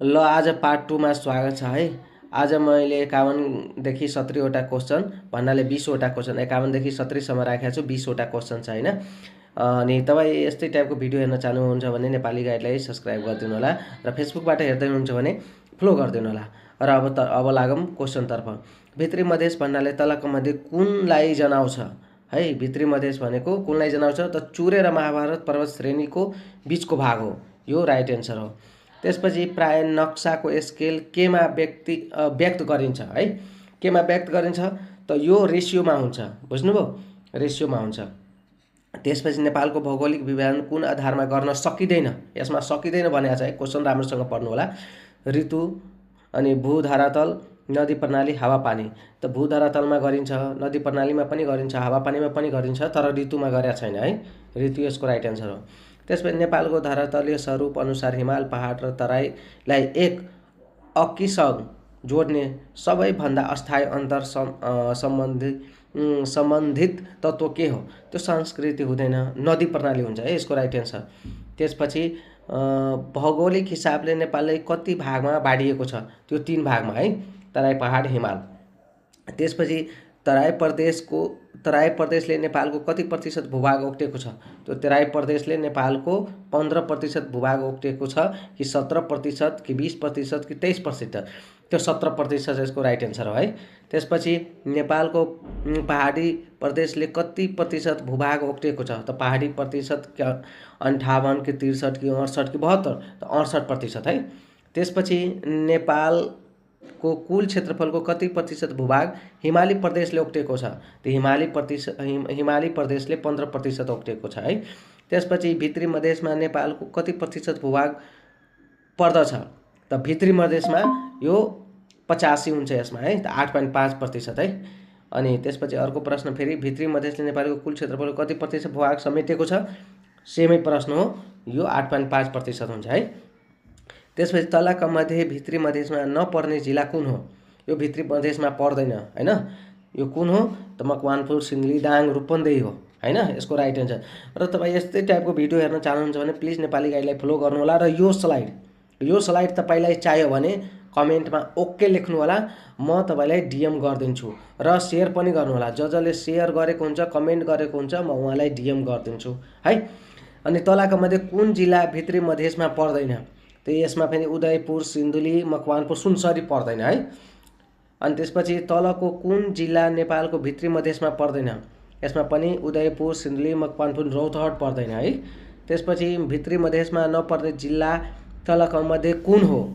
ल आज पार्ट 2 मा स्वागत छ है। आज मैले 51 देखि 70 वटा क्वेशन भन्नाले 20 वटा क्वेशन 51 देखि 70 सम्म राखेको छु। 20 वटा क्वेशन छ हैन। अनि तपाईँ यस्तै टाइपको भिडियो हेर्न चाहनुहुन्छ भने नेपाली गाइडलाई सब्स्क्राइब गरिदिनु होला र फेसबुकबाट हेर्दै हुनुहुन्छ भने फलो गरिदिनु होला। र अब लागौँ क्वेशनतर्फ। भित्री मधेस भन्नाले तलका मध्ये कुनलाई जनाउँछ है। भित्री मधेस भनेको कुनलाई जनाउँछ त चुरे र महाभारत पर्वत श्रेणीको बीचको भाग हो। यो राइट एन्सर हो। त्यसपछि प्राय नक्साको स्केल केमा व्यक्त गरिन्छ है। केमा व्यक्त गरिन्छ त यो रेसियोमा हुन्छ। बुझ्नुभयो, रेसियोमा हुन्छ। त्यसपछि नेपालको भौगोलिक विभाजन कुन आधारमा गर्न सकिँदैन। यसमा सकिँदैन भनेको छ है। क्वेशन राम्रोसँग पढ्नु होला। ऋतु अनि भूधरातल, नदी प्रणाली, हावापानी। त भूधरातलमा गरिन्छ, नदी प्रणालीमा पनि गरिन्छ, हावापानीमा पनि गरिन्छ, तर ऋतुमा गरेको छैन है। ऋतु यसको राइट एन्सर हो। त्यसपछि नेपालको धरातलीय स्वरूप अनुसार हिमाल पहाड र तराईलाई एक अक्किसँग जोड्ने सबैभन्दा अस्थायी सम्बन्धित तत्त्व के हो। त्यो संस्कृति हुँदैन, नदी प्रणाली हुन्छ है यसको राइट एन्सर। त्यसपछि भौगोलिक हिसाबले नेपालले कति भागमा बाँडिएको छ। त्यो 3 भागमा है, तराई, पहाड, हिमाल। त्यसपछि तराई प्रदेशले नेपालको कति प्रतिशत भूभाग ओगटेको छ। त्यो तराई प्रदेशले नेपालको 15% भूभाग ओगटेको छ कि 17% कि 20% कि 23%। त्यो 17% यसको राइट एन्सर हो है। त्यसपछि नेपालको पहाडी प्रदेशले कति प्रतिशत भूभाग ओगटेको छ त पहाडी प्रतिशत 58 कि 63 कि 68 कि 72 त 68% है। त्यसपछि नेपालको कुल क्षेत्रफलको कति प्रतिशत भूभाग हिमाली प्रदेशले ओगटेको छ। त हिमाली प्रदेशले 15% ओगटेको छ है। त्यसपछि भित्री मधेसमा नेपालको कति प्रतिशत भूभाग पर्दछ त भित्री मधेसमा यो 85 हुन्छ यसमा है, त 8.5% है। अनि त्यसपछि अर्को प्रश्न फेरि भित्री मधेसले नेपालको कुल क्षेत्रफलको कति प्रतिशत भूभाग समेटेको छ। सेमै प्रश्न हो, यो 8.5% हुन्छ है। त्यसपछि तलका मध्ये भित्री मधेसमा नपर्ने जिल्ला कुन हो। यो भित्री मधेसमा पर्दैन हैन। यो कुन हो त मकवानपुर, सिन्धुली, दाङ, रूपन्देही हो हैन। यसको राइट एन्सर। र तपाईँ यस्तै टाइपको भिडियो हेर्न चाहनुहुन्छ भने प्लिज नेपाली गाइडलाई फलो गर्नु होला। र यो स्लाइड तपाईलाई चाहियो भने कमेन्टमा ओके लेख्नु होला। म तपाईलाई डीएम गरिदिन्छु र शेयर पनि गर्नु होला। जसले शेयर गरेको हुन्छ, कमेन्ट गरेको हुन्छ, म उहाँलाई डीएम गरिदिन्छु है। अनि तलका मध्ये कुन जिल्ला भित्री मधेसमा पर्दैन। त यसमा पनि उदयपुर, सिन्धुली, मकवानपुर, सुनसरी पर्दैन है। अनि त्यसपछि तलको कुन जिल्ला नेपालको भित्री मधेसमा पर्दैन। यसमा पनि उदयपुर, सिन्धुली, मकवानपुर, रौतहट पर्दैन है। त्यसपछि भित्री मधेसमा नपर्ने जिल्ला तलका मध्ये कुन हो।